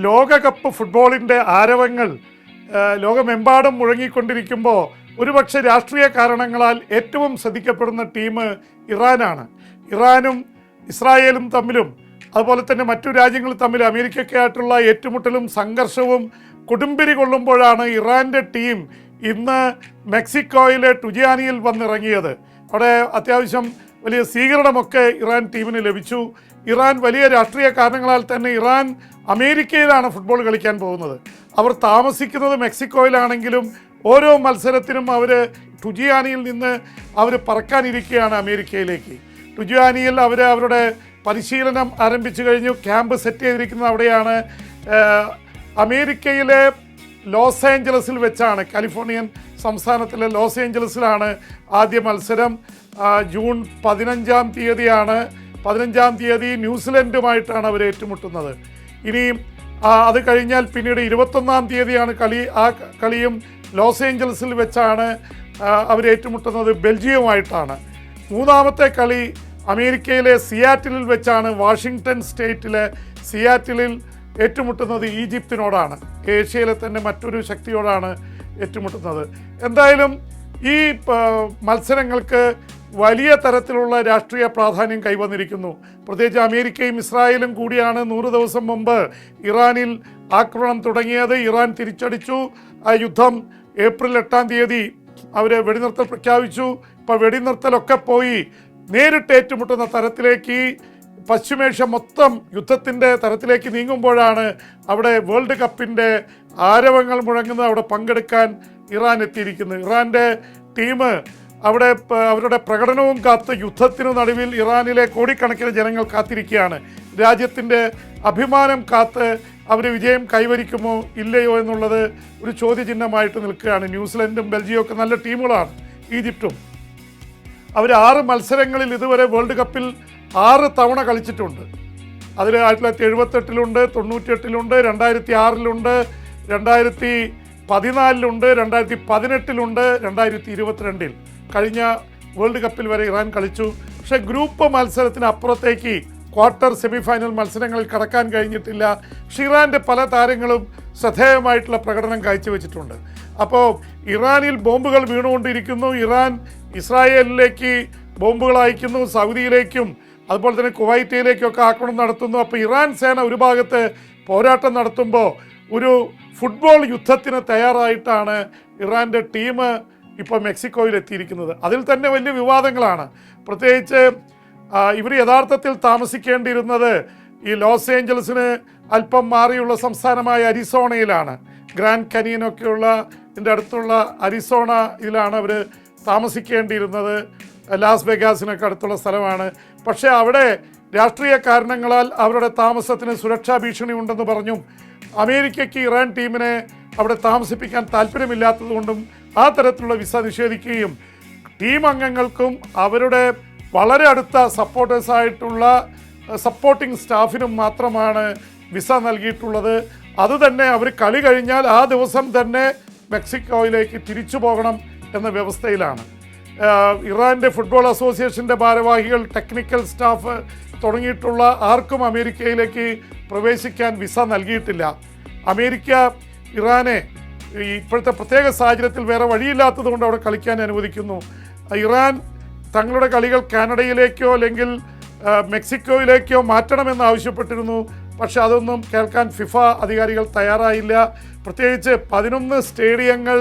ലോകകപ്പ് ഫുട്ബോളിൻ്റെ ആരവങ്ങൾ ലോകമെമ്പാടും മുഴങ്ങിക്കൊണ്ടിരിക്കുമ്പോൾ ഒരുപക്ഷെ രാഷ്ട്രീയ കാരണങ്ങളാൽ ഏറ്റവും ശ്രദ്ധിക്കപ്പെടുന്ന ടീം ഇറാനാണ്. ഇറാനും ഇസ്രായേലും തമ്മിലും അതുപോലെ തന്നെ മറ്റു രാജ്യങ്ങൾ തമ്മിൽ അമേരിക്കയൊക്കെ ആയിട്ടുള്ള ഏറ്റുമുട്ടലും സംഘർഷവും കൊടുമ്പിരി കൊള്ളുമ്പോഴാണ് ഇറാൻ്റെ ടീം ഇന്ന് മെക്സിക്കോയിലെ ടുജിയാനിയിൽ വന്നിറങ്ങിയത്. അവിടെ അത്യാവശ്യം വലിയ സ്വീകരണമൊക്കെ ഇറാൻ ടീമിന് ലഭിച്ചു. ഇറാൻ വലിയ രാഷ്ട്രീയ കാരണങ്ങളാൽ തന്നെ ഇറാൻ അമേരിക്കയിലാണ് ഫുട്ബോൾ കളിക്കാൻ പോകുന്നത്. അവർ താമസിക്കുന്നത് മെക്സിക്കോയിലാണെങ്കിലും ഓരോ മത്സരത്തിനും അവർ ടുജിയാനിയിൽ നിന്ന് അവർ പറക്കാനിരിക്കുകയാണ് അമേരിക്കയിലേക്ക്. ടുജിയാനിയിൽ അവരുടെ പരിശീലനം ആരംഭിച്ചു കഴിഞ്ഞു. ക്യാമ്പ് സെറ്റ് ചെയ്തിരിക്കുന്നത് അവിടെയാണ്. അമേരിക്കയിലെ ലോസ് ഏഞ്ചലസിൽ വെച്ചാണ്, കാലിഫോർണിയൻ സംസ്ഥാനത്തിലെ ലോസ് ഏഞ്ചലസിലാണ് ആദ്യ മത്സരം. ജൂൺ 15-ാം തീയതിയാണ്. 15-ാം തീയതി ന്യൂസിലൻഡുമായിട്ടാണ് അവർ ഏറ്റുമുട്ടുന്നത്. ഇനിയും അത് കഴിഞ്ഞാൽ പിന്നീട് 21-ാം തീയതിയാണ് കളി. ആ കളിയും ലോസ് ഏഞ്ചലസിൽ വെച്ചാണ് അവർ ഏറ്റുമുട്ടുന്നത് ബെൽജിയവുമായിട്ടാണ്. മൂന്നാമത്തെ കളി അമേരിക്കയിലെ സിയാറ്റിലിൽ വെച്ചാണ്. വാഷിങ്ടൺ സ്റ്റേറ്റിലെ സിയാറ്റിലിൽ ഏറ്റുമുട്ടുന്നത് ഈജിപ്തിനോടാണ്. ഏഷ്യയിലെ തന്നെ മറ്റൊരു ശക്തിയോടാണ് ഏറ്റുമുട്ടുന്നത്. എന്തായാലും ഈ മത്സരങ്ങൾക്ക് വലിയ തരത്തിലുള്ള രാഷ്ട്രീയ പ്രാധാന്യം കൈവന്നിരിക്കുന്നു. പ്രത്യേകിച്ച് അമേരിക്കയും ഇസ്രായേലും കൂടിയാണ് 100 ദിവസം മുമ്പ് ഇറാനിൽ ആക്രമണം തുടങ്ങിയത്. ഇറാൻ തിരിച്ചടിച്ചു. ആ യുദ്ധം ഏപ്രിൽ 8-ാം തീയതി അവർ വെടിനിർത്തൽ പ്രഖ്യാപിച്ചു. ഇപ്പോൾ വെടിനിർത്തലൊക്കെ പോയി നേരിട്ട് ഏറ്റുമുട്ടുന്ന തരത്തിലേക്ക് പശ്ചിമേഷ്യ മൊത്തം യുദ്ധത്തിൻ്റെ തരത്തിലേക്ക് നീങ്ങുമ്പോഴാണ് അവിടെ വേൾഡ് കപ്പിൻ്റെ ആരവങ്ങൾ മുഴങ്ങുന്നത്. അവിടെ പങ്കെടുക്കാൻ ഇറാൻ എത്തിയിരിക്കുന്നത്. ഇറാൻ്റെ ടീം അവിടെ അവരുടെ പ്രകടനവും കാത്ത് യുദ്ധത്തിനു നടുവിൽ ഇറാനിലെ കോടിക്കണക്കിന് ജനങ്ങൾ കാത്തിരിക്കുകയാണ്. രാജ്യത്തിൻ്റെ അഭിമാനം കാത്ത് അവർ വിജയം കൈവരിക്കുമോ ഇല്ലയോ എന്നുള്ളത് ഒരു ചോദ്യചിഹ്നമായിട്ട് നിൽക്കുകയാണ്. ന്യൂസിലൻഡും ബെൽജിയവും ഒക്കെ നല്ല ടീമുകളാണ്. ഈജിപ്തും അവർ 6 മത്സരങ്ങളിൽ ഇതുവരെ വേൾഡ് കപ്പിൽ 6 തവണ കളിച്ചിട്ടുണ്ട്. അതിൽ 1978-ലുണ്ട്, 98-ലുണ്ട്, 2006-ലുണ്ട്, 2014-ലുണ്ട്, 2018-ലുണ്ട്, 2022-ൽ കഴിഞ്ഞ വേൾഡ് കപ്പിൽ വരെ ഇറാൻ കളിച്ചു. പക്ഷേ ഗ്രൂപ്പ് മത്സരത്തിന് അപ്പുറത്തേക്ക് ക്വാർട്ടർ സെമിഫൈനൽ മത്സരങ്ങളിൽ കടക്കാൻ കഴിഞ്ഞിട്ടില്ല. പക്ഷേ ഇറാൻ്റെ പല താരങ്ങളും ശ്രദ്ധേയമായിട്ടുള്ള പ്രകടനം കാഴ്ചവെച്ചിട്ടുണ്ട്. അപ്പോൾ ഇറാനിൽ ബോംബുകൾ വീണുകൊണ്ടിരിക്കുന്നു. ഇറാൻ ഇസ്രായേലിലേക്ക് ബോംബുകൾ അയക്കുന്നു, സൗദിയിലേക്കും അതുപോലെ തന്നെ കുവൈറ്റിലേക്കൊക്കെ ആക്രമണം നടത്തുന്നു. അപ്പോൾ ഇറാൻ സേന ഒരു ഭാഗത്ത് പോരാട്ടം നടത്തുമ്പോൾ ഒരു ഫുട്ബോൾ യുദ്ധത്തിന് തയ്യാറായിട്ടാണ് ഇറാൻ്റെ ടീം ഇപ്പോൾ മെക്സിക്കോയിൽ എത്തിയിരിക്കുന്നത്. അതിൽ തന്നെ വലിയ വിവാദങ്ങളാണ്. പ്രത്യേകിച്ച് ഇവർ യഥാർത്ഥത്തിൽ താമസിക്കേണ്ടിയിരുന്നത് ഈ ലോസ് ഏഞ്ചലസിന് അല്പം മാറിയുള്ള സംസ്ഥാനമായ അരിസോണയിലാണ്. ഗ്രാൻഡ് കനിയനൊക്കെയുള്ള ഇതിൻ്റെ അടുത്തുള്ള അരിസോണയിലാണ് അവർ താമസിക്കേണ്ടിയിരുന്നത്. ലാസ് വെഗാസിനൊക്കെ അടുത്തുള്ള സ്ഥലമാണ്. പക്ഷേ അവിടെ രാഷ്ട്രീയ കാരണങ്ങളാൽ അവരുടെ താമസത്തിന് സുരക്ഷാ ഭീഷണി ഉണ്ടെന്ന് പറഞ്ഞും അമേരിക്കയ്ക്ക് ഇറാൻ ടീമിനെ അവിടെ താമസിപ്പിക്കാൻ താല്പര്യമില്ലാത്തതുകൊണ്ടും ആ തരത്തിലുള്ള വിസ നിഷേധിക്കുകയും ടീം അംഗങ്ങൾക്കും അവരുടെ വളരെ അടുത്ത സപ്പോർട്ടേഴ്സായിട്ടുള്ള സപ്പോർട്ടിംഗ് സ്റ്റാഫിനും മാത്രമാണ് വിസ നൽകിയിട്ടുള്ളത്. അതുതന്നെ അവർ കളി കഴിഞ്ഞാൽ ആ ദിവസം തന്നെ മെക്സിക്കോയിലേക്ക് തിരിച്ചു പോകണം എന്ന വ്യവസ്ഥയിലാണ്. ഇറാൻ്റെ ഫുട്ബോൾ അസോസിയേഷൻ്റെ ഭാരവാഹികൾ, ടെക്നിക്കൽ സ്റ്റാഫ് തുടങ്ങിയിട്ടുള്ള ആർക്കും അമേരിക്കയിലേക്ക് പ്രവേശിക്കാൻ വിസ നൽകിയിട്ടില്ല. അമേരിക്ക ഇറാനെ ഇപ്പോഴത്തെ പ്രത്യേക സാഹചര്യത്തിൽ വേറെ വഴിയില്ലാത്തത് കൊണ്ട് അവിടെ കളിക്കാൻ അനുവദിക്കുന്നു. ഇറാൻ തങ്ങളുടെ കളികൾ കാനഡയിലേക്കോ അല്ലെങ്കിൽ മെക്സിക്കോയിലേക്കോ മാറ്റണമെന്ന് ആവശ്യപ്പെട്ടിരുന്നു. പക്ഷെ അതൊന്നും കേൾക്കാൻ ഫിഫ അധികാരികൾ തയ്യാറായില്ല. പ്രത്യേകിച്ച് 11 സ്റ്റേഡിയങ്ങൾ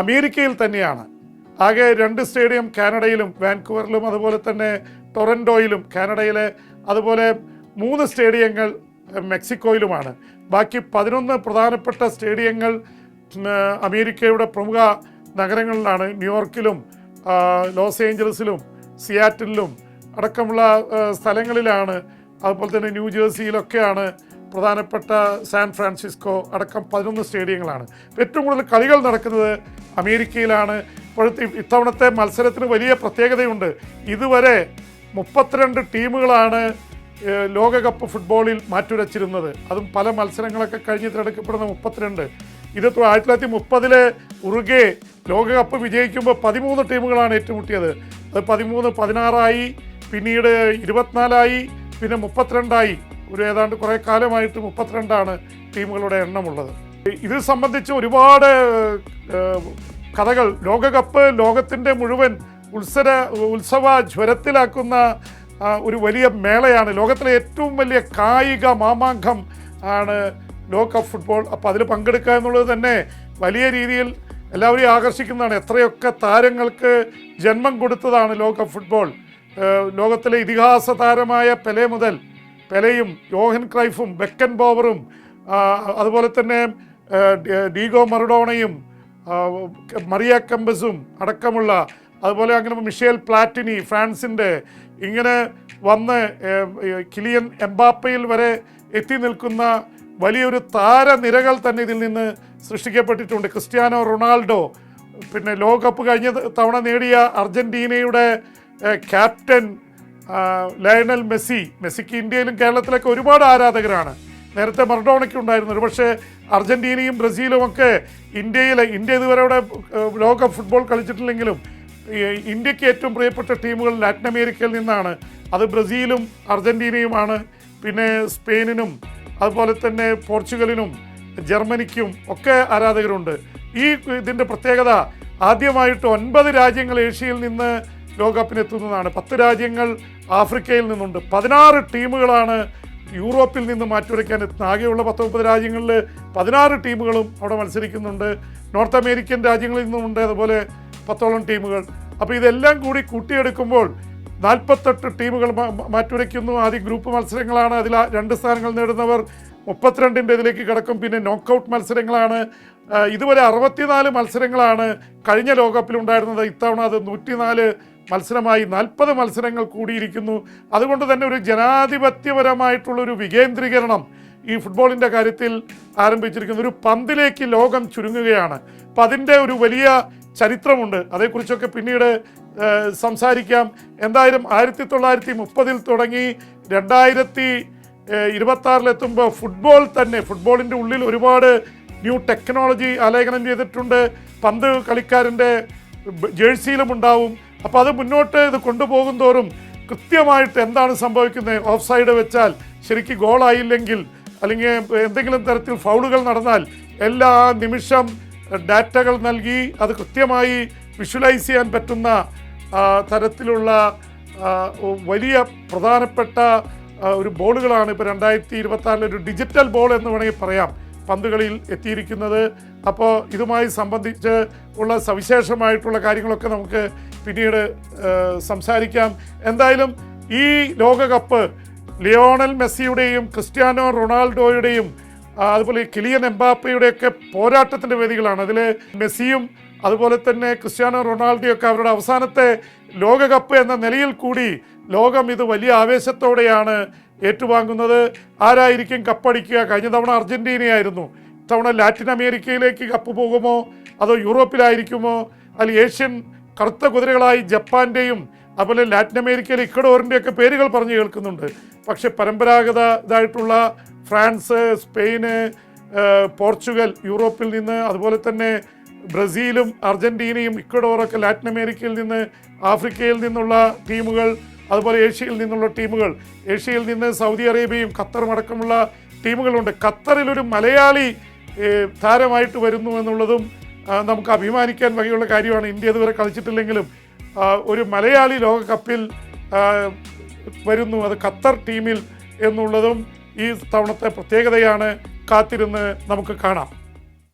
അമേരിക്കയിൽ തന്നെയാണ്. ആകെ 2 സ്റ്റേഡിയം കാനഡയിലും വാൻകൂവറിലും അതുപോലെ തന്നെ ടൊറൻറ്റോയിലും കാനഡയിലെ, അതുപോലെ 3 സ്റ്റേഡിയങ്ങൾ മെക്സിക്കോയിലുമാണ്. ബാക്കി 11 പ്രധാനപ്പെട്ട സ്റ്റേഡിയങ്ങൾ അമേരിക്കയുടെ പ്രമുഖ നഗരങ്ങളിലാണ്. ന്യൂയോർക്കിലും ലോസ് ഏഞ്ചലസിലും സിയാറ്റിലും അടക്കമുള്ള സ്ഥലങ്ങളിലാണ്. അതുപോലെ തന്നെ ന്യൂജേഴ്സിയിലൊക്കെയാണ് പ്രധാനപ്പെട്ട സാൻ ഫ്രാൻസിസ്കോ അടക്കം 11 സ്റ്റേഡിയങ്ങളാണ്. ഏറ്റവും കൂടുതൽ കളികൾ നടക്കുന്നത് അമേരിക്കയിലാണ്. ഇത്തവണത്തെ മത്സരത്തിന് വലിയ പ്രത്യേകതയുണ്ട്. ഇതുവരെ 32 ടീമുകളാണ് ലോകകപ്പ് ഫുട്ബോളിൽ മാറ്റുരച്ചിരുന്നത്. അതും പല മത്സരങ്ങളൊക്കെ കഴിഞ്ഞ് തിരഞ്ഞെടുക്കപ്പെടുന്ന 32. ഇത് 1930-ലെ ഉറുഗ്വേ ലോകകപ്പ് വിജയിക്കുമ്പോൾ 13 ടീമുകളാണ് ഏറ്റുമുട്ടിയത്. അത് 13, 16 പിന്നീട് 24 പിന്നെ 32 ഒരു ഏതാണ്ട് കുറേ കാലമായിട്ട് 32 ടീമുകളുടെ എണ്ണമുള്ളത്. ഇത് സംബന്ധിച്ച് ഒരുപാട് കഥകൾ. ലോകകപ്പ് ലോകത്തിൻ്റെ മുഴുവൻ ഉത്സവ ജ്വരത്തിലാക്കുന്ന ഒരു വലിയ മേളയാണ്. ലോകത്തിലെ ഏറ്റവും വലിയ കായിക മാമാങ്കം ആണ് ലോകകപ്പ് ഫുട്ബോൾ. അപ്പോൾ അതിൽ പങ്കെടുക്കുക എന്നുള്ളത് തന്നെ വലിയ രീതിയിൽ എല്ലാവരെയും ആകർഷിക്കുന്നതാണ്. എത്രയൊക്കെ താരങ്ങൾക്ക് ജന്മം കൊടുത്തതാണ് ലോകകപ്പ് ഫുട്ബോൾ. ലോകത്തിലെ ഇതിഹാസ താരമായ പെലെ മുതൽ, പെലെയും യോഹൻ ക്രൈഫും ബെക്കൻ ബോവറും അതുപോലെ തന്നെ ഡീഗോ മറഡോണയും മറിയ കെമ്പസും അടക്കമുള്ള, അതുപോലെ അങ്ങനെ മിഷേൽ പ്ലാറ്റിനി ഫ്രാൻസിൻ്റെ, ഇങ്ങനെ വന്ന് കിലിയൻ എംബാപ്പയിൽ വരെ എത്തി നിൽക്കുന്ന വലിയൊരു താരനിരകൾ തന്നെ ഇതിൽ നിന്ന് സൃഷ്ടിക്കപ്പെട്ടിട്ടുണ്ട്. ക്രിസ്ത്യാനോ റൊണാൾഡോ, പിന്നെ ലോകകപ്പ് കഴിഞ്ഞ തവണ നേടിയ അർജൻറ്റീനയുടെ ക്യാപ്റ്റൻ ലയണൽ മെസ്സിക്ക് ഇന്ത്യയിലും കേരളത്തിലൊക്കെ ഒരുപാട് ആരാധകരാണ്. നേരത്തെ മറഡോണയ്ക്ക് ഉണ്ടായിരുന്നു. ഒരുപക്ഷെ അർജൻറ്റീനയും ബ്രസീലും ഒക്കെ ഇന്ത്യ ഇതുവരെ ഇവിടെ ലോകകപ്പ് ഫുട്ബോൾ കളിച്ചിട്ടില്ലെങ്കിലും ഇന്ത്യക്ക് ഏറ്റവും പ്രിയപ്പെട്ട ടീമുകൾ ലാറ്റിൻ അമേരിക്കയിൽ നിന്നാണ്. അത് ബ്രസീലും അർജൻറ്റീനയുമാണ്. പിന്നെ സ്പെയിനിനും അതുപോലെ തന്നെ പോർച്ചുഗലിനും ജർമ്മനിക്കും ഒക്കെ ആരാധകരുണ്ട്. ഇതിൻ്റെ പ്രത്യേകത ആദ്യമായിട്ട് 9 രാജ്യങ്ങൾ ഏഷ്യയിൽ നിന്ന് ലോകകപ്പിനെത്തുന്നതാണ്. 10 രാജ്യങ്ങൾ ആഫ്രിക്കയിൽ നിന്നുണ്ട്. 16 ടീമുകളാണ് യൂറോപ്പിൽ നിന്ന് മാറ്റുരയ്ക്കാൻ എത്തുന്നത്. ആകെയുള്ള 19 രാജ്യങ്ങളിൽ 16 ടീമുകളും അവിടെ മത്സരിക്കുന്നുണ്ട്. നോർത്ത് അമേരിക്കൻ രാജ്യങ്ങളിൽ നിന്നുമുണ്ട് അതുപോലെ 10ഓളം ടീമുകൾ. അപ്പോൾ ഇതെല്ലാം കൂടി കൂട്ടിയെടുക്കുമ്പോൾ 48 ടീമുകൾ മാറ്റുരയ്ക്കുന്നു. ആദ്യം ഗ്രൂപ്പ് മത്സരങ്ങളാണ്. അതിൽ 2 സ്ഥാനങ്ങൾ നേടുന്നവർ 32ൻ്റെ ഇതിലേക്ക് കിടക്കും. പിന്നെ നോക്കൗട്ട് മത്സരങ്ങളാണ്. ഇതുവരെ 64 മത്സരങ്ങളാണ് കഴിഞ്ഞ ലോകകപ്പിലുണ്ടായിരുന്നത്. ഇത്തവണ അത് 104 മത്സരമായി 40 മത്സരങ്ങൾ കൂടിയിരിക്കുന്നു. അതുകൊണ്ട് തന്നെ ഒരു ജനാധിപത്യപരമായിട്ടുള്ളൊരു വികേന്ദ്രീകരണം ഈ ഫുട്ബോളിൻ്റെ കാര്യത്തിൽ ആരംഭിച്ചിരിക്കുന്നു. ഒരു പന്തിലേക്ക് ലോകം ചുരുങ്ങുകയാണ്. അപ്പം അതിൻ്റെ ഒരു വലിയ ചരിത്രമുണ്ട്. അതേക്കുറിച്ചൊക്കെ പിന്നീട് സംസാരിക്കാം. എന്തായാലും 1930 തുടങ്ങി 2026 ഫുട്ബോളിൻ്റെ ഉള്ളിൽ ഒരുപാട് ന്യൂ ടെക്നോളജി ആലേഖനം ചെയ്തിട്ടുണ്ട്. പന്ത് കളിക്കാരൻ്റെ ജേഴ്സിയിലും ഉണ്ടാവും. അപ്പോൾ അത് മുന്നോട്ട് ഇത് കൊണ്ടുപോകും തോറും കൃത്യമായിട്ട് എന്താണ് സംഭവിക്കുന്നത്, ഓഫ് സൈഡ് വെച്ചാൽ, ശരിക്കും ഗോളായില്ലെങ്കിൽ, അല്ലെങ്കിൽ എന്തെങ്കിലും തരത്തിൽ ഫൗളുകൾ നടന്നാൽ എല്ലാ നിമിഷം ഡാറ്റകൾ നൽകി അത് കൃത്യമായി വിഷ്വലൈസ് ചെയ്യാൻ പറ്റുന്ന തരത്തിലുള്ള വലിയ പ്രധാനപ്പെട്ട ഒരു ബോളുകളാണ് ഇപ്പോൾ 2026 ഒരു ഡിജിറ്റൽ ബോൾ എന്ന് വേണമെങ്കിൽ പറയാം പന്തുകളിൽ എത്തിയിരിക്കുന്നത്. അപ്പോൾ ഇതുമായി സംബന്ധിച്ച് ഉള്ള സവിശേഷമായിട്ടുള്ള കാര്യങ്ങളൊക്കെ നമുക്ക് പിന്നീട് സംസാരിക്കാം. എന്തായാലും ഈ ലോകകപ്പ് ലിയോണൽ മെസ്സിയുടെയും ക്രിസ്ത്യാനോ റൊണാൾഡോയുടെയും അതുപോലെ കിലിയൻ എംബാപ്പയുടെയൊക്കെ പോരാട്ടത്തിൻ്റെ വേദികളാണ്. അതിൽ മെസ്സിയും അതുപോലെ തന്നെ ക്രിസ്ത്യാനോ റൊണാൾഡോയൊക്കെ അവരുടെ അവസാനത്തെ ലോകകപ്പ് എന്ന നിലയിൽ കൂടി ലോകം ഇത് വലിയ ആവേശത്തോടെയാണ് ഏറ്റുവാങ്ങുന്നത്. ആരായിരിക്കും കപ്പടിക്കുക? കഴിഞ്ഞ തവണ അർജൻറ്റീനയായിരുന്നു. ഇത്തവണ ലാറ്റിൻ അമേരിക്കയിലേക്ക് കപ്പ് പോകുമോ അതോ യൂറോപ്പിലായിരിക്കുമോ? അതിൽ ഏഷ്യൻ കറുത്ത കുതിരകളായി ജപ്പാൻ്റെയും അതുപോലെ ലാറ്റിൻ അമേരിക്കയിലെ ഇക്വഡോറിൻ്റെയൊക്കെ പേരുകൾ പറഞ്ഞു കേൾക്കുന്നുണ്ട്. പക്ഷേ പരമ്പരാഗത ഇതായിട്ടുള്ള ഫ്രാൻസ്, സ്പെയിന്, പോർച്ചുഗൽ യൂറോപ്പിൽ നിന്ന്, അതുപോലെ തന്നെ ബ്രസീലും അർജൻറ്റീനയും ഇക്വഡോറൊക്കെ ലാറ്റിൻ അമേരിക്കയിൽ നിന്ന്, ആഫ്രിക്കയിൽ നിന്നുള്ള ടീമുകൾ, അതുപോലെ ഏഷ്യയിൽ നിന്നുള്ള ടീമുകൾ, ഏഷ്യയിൽ നിന്ന് സൗദി അറേബ്യയും ഖത്തറും അടക്കമുള്ള ടീമുകളുണ്ട്. ഖത്തറിലൊരു മലയാളി താരമായിട്ട് വരുന്നു എന്നുള്ളതും നമുക്ക് അഭിമാനിക്കാൻ വകയുള്ള കാര്യമാണ്. ഇന്ത്യ ഇതുവരെ കളിച്ചിട്ടില്ലെങ്കിലും ഒരു മലയാളി ലോകകപ്പിൽ വരുന്നു, അത് ഖത്തർ ടീമിൽ എന്നുള്ളതും ഈ തവണത്തെ പ്രത്യേകതയാണ്. കാത്തിരുന്ന് നമുക്ക് കാണാം.